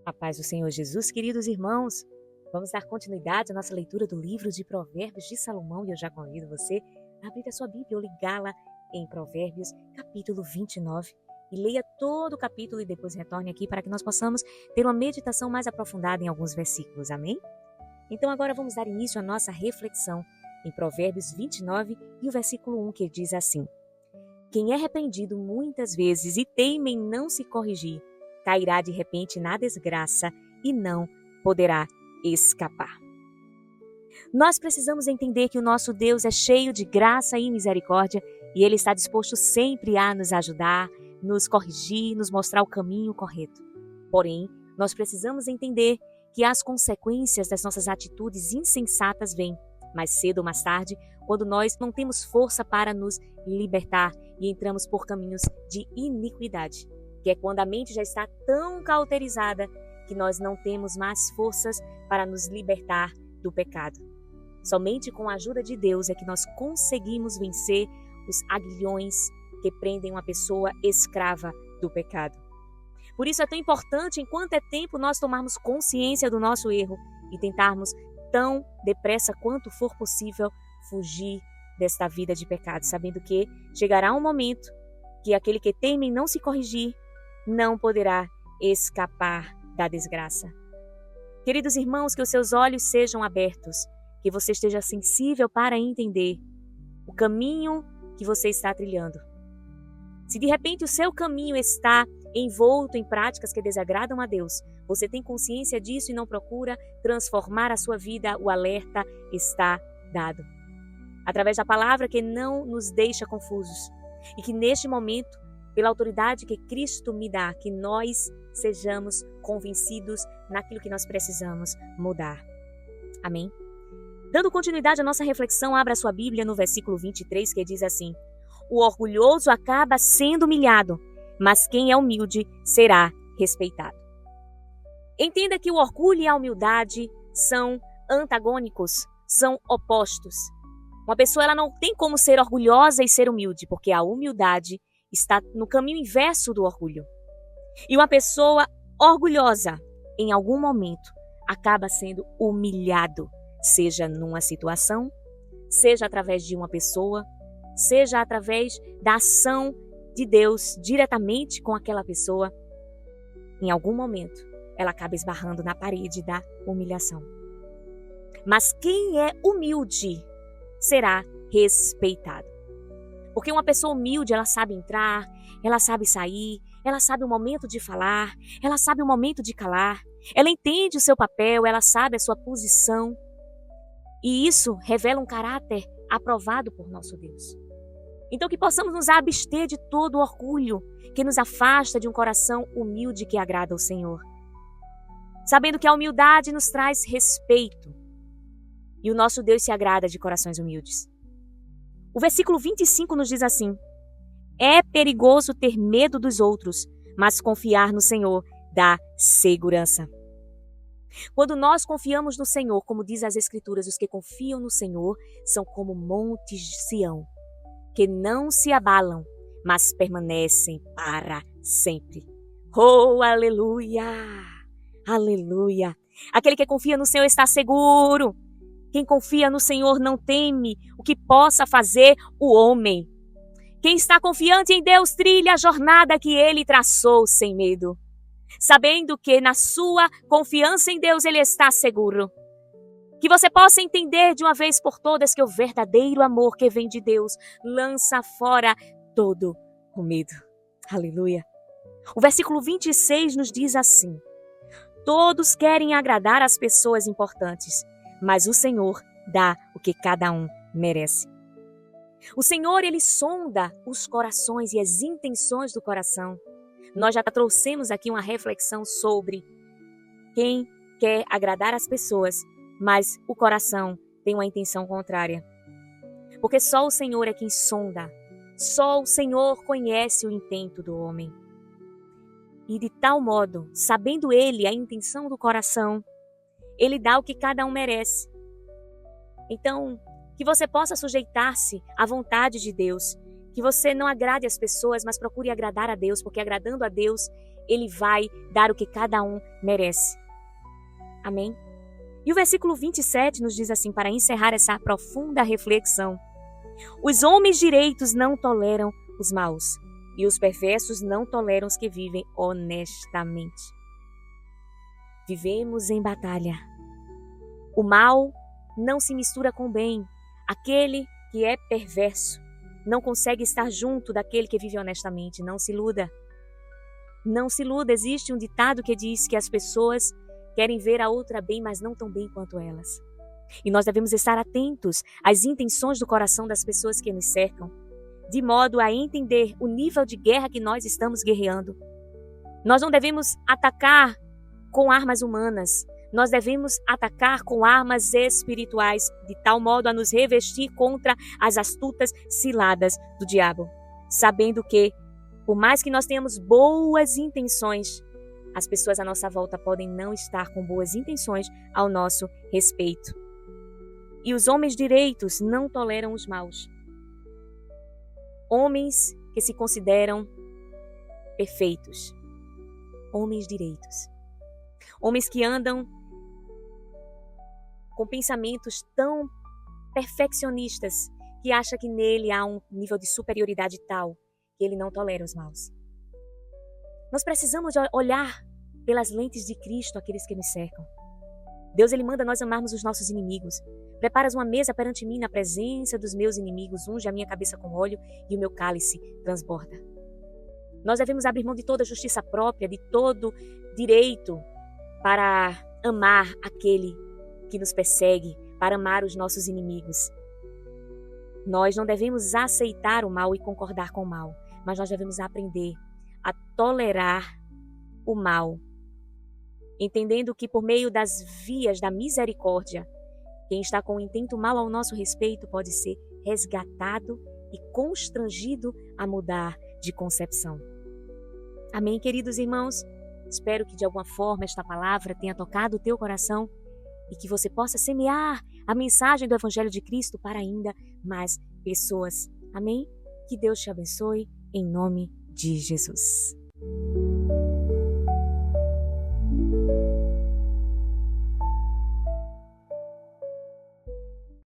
A paz do Senhor Jesus, queridos irmãos, vamos dar continuidade à nossa leitura do livro de Provérbios de Salomão e eu já convido você a abrir a sua Bíblia ou ligá-la em Provérbios, capítulo 29, e leia todo o capítulo e depois retorne aqui para que nós possamos ter uma meditação mais aprofundada em alguns versículos, amém? Então agora vamos dar início à nossa reflexão em Provérbios 29 e o versículo 1 que diz assim: Quem é repreendido muitas vezes e teima em não se corrigir, cairá de repente na desgraça e não poderá escapar. Nós precisamos entender que o nosso Deus é cheio de graça e misericórdia e Ele está disposto sempre a nos ajudar, nos corrigir, nos mostrar o caminho correto. Porém, nós precisamos entender que as consequências das nossas atitudes insensatas vêm mais cedo ou mais tarde, quando nós não temos força para nos libertar e entramos por caminhos de iniquidade, que é quando a mente já está tão cauterizada que nós não temos mais forças para nos libertar do pecado. Somente com a ajuda de Deus é que nós conseguimos vencer os aguilhões que prendem uma pessoa escrava do pecado. Por isso é tão importante, enquanto é tempo, nós tomarmos consciência do nosso erro e tentarmos tão depressa quanto for possível fugir desta vida de pecado, sabendo que chegará um momento que aquele que teme em não se corrigir não poderá escapar da desgraça. Queridos irmãos, que os seus olhos sejam abertos, que você esteja sensível para entender o caminho que você está trilhando. Se de repente o seu caminho está envolto em práticas que desagradam a Deus, você tem consciência disso e não procura transformar a sua vida, o alerta está dado. Através da palavra que não nos deixa confusos e que neste momento, pela autoridade que Cristo me dá, que nós sejamos convencidos naquilo que nós precisamos mudar. Amém? Dando continuidade à nossa reflexão, abra sua Bíblia no versículo 23, que diz assim: O orgulhoso acaba sendo humilhado, mas quem é humilde será respeitado. Entenda que o orgulho e a humildade são antagônicos, são opostos. Uma pessoa ela não tem como ser orgulhosa e ser humilde, porque a humildade está no caminho inverso do orgulho. E uma pessoa orgulhosa, em algum momento, acaba sendo humilhado, seja numa situação, seja através de uma pessoa, seja através da ação de Deus diretamente com aquela pessoa. Em algum momento, ela acaba esbarrando na parede da humilhação. Mas quem é humilde será respeitado. Porque uma pessoa humilde, ela sabe entrar, ela sabe sair, ela sabe o momento de falar, ela sabe o momento de calar, ela entende o seu papel, ela sabe a sua posição. E isso revela um caráter aprovado por nosso Deus. Então que possamos nos abster de todo o orgulho que nos afasta de um coração humilde que agrada ao Senhor. Sabendo que a humildade nos traz respeito. E o nosso Deus se agrada de corações humildes. O versículo 25 nos diz assim: É perigoso ter medo dos outros, mas confiar no Senhor dá segurança. Quando nós confiamos no Senhor, como diz as Escrituras, os que confiam no Senhor são como montes de Sião, que não se abalam, mas permanecem para sempre. Oh, aleluia! Aleluia! Aquele que confia no Senhor está seguro. Quem confia no Senhor não teme o que possa fazer o homem. Quem está confiante em Deus trilha a jornada que Ele traçou sem medo, sabendo que na sua confiança em Deus Ele está seguro. Que você possa entender de uma vez por todas que o verdadeiro amor que vem de Deus lança fora todo o medo. Aleluia! O versículo 26 nos diz assim: Todos querem agradar as pessoas importantes, mas o Senhor dá o que cada um merece. O Senhor, Ele sonda os corações e as intenções do coração. Nós já trouxemos aqui uma reflexão sobre quem quer agradar as pessoas, mas o coração tem uma intenção contrária. Porque só o Senhor é quem sonda, só o Senhor conhece o intento do homem. E de tal modo, sabendo Ele a intenção do coração, Ele dá o que cada um merece. Então, que você possa sujeitar-se à vontade de Deus, que você não agrade as pessoas, mas procure agradar a Deus, porque agradando a Deus, Ele vai dar o que cada um merece. Amém? E o versículo 27 nos diz assim, para encerrar essa profunda reflexão: os homens direitos não toleram os maus, e os perversos não toleram os que vivem honestamente. Vivemos em batalha. O mal não se mistura com o bem. Aquele que é perverso não consegue estar junto daquele que vive honestamente. Não se iluda. Não se iluda. Existe um ditado que diz que as pessoas querem ver a outra bem, mas não tão bem quanto elas. E nós devemos estar atentos às intenções do coração das pessoas que nos cercam, de modo a entender o nível de guerra que nós estamos guerreando. Nós não devemos atacar com armas humanas. Nós devemos atacar com armas espirituais, de tal modo a nos revestir contra as astutas ciladas do diabo, sabendo que, por mais que nós tenhamos boas intenções, as pessoas à nossa volta podem não estar com boas intenções ao nosso respeito. E os homens direitos não toleram os maus. Homens que se consideram perfeitos. Homens direitos. Homens que andam com pensamentos tão perfeccionistas que acham que nele há um nível de superioridade tal que ele não tolera os maus. Nós precisamos olhar pelas lentes de Cristo aqueles que nos cercam. Deus, Ele manda nós amarmos os nossos inimigos. Preparas uma mesa perante mim na presença dos meus inimigos, unge a minha cabeça com óleo e o meu cálice transborda. Nós devemos abrir mão de toda justiça própria, de todo direito para amar aquele que nos persegue, para amar os nossos inimigos. Nós não devemos aceitar o mal e concordar com o mal, mas nós devemos aprender a tolerar o mal, entendendo que por meio das vias da misericórdia, quem está com um intento mal ao nosso respeito pode ser resgatado e constrangido a mudar de concepção. Amém, queridos irmãos? Espero que de alguma forma esta palavra tenha tocado o teu coração e que você possa semear a mensagem do Evangelho de Cristo para ainda mais pessoas. Amém? Que Deus te abençoe em nome de Jesus.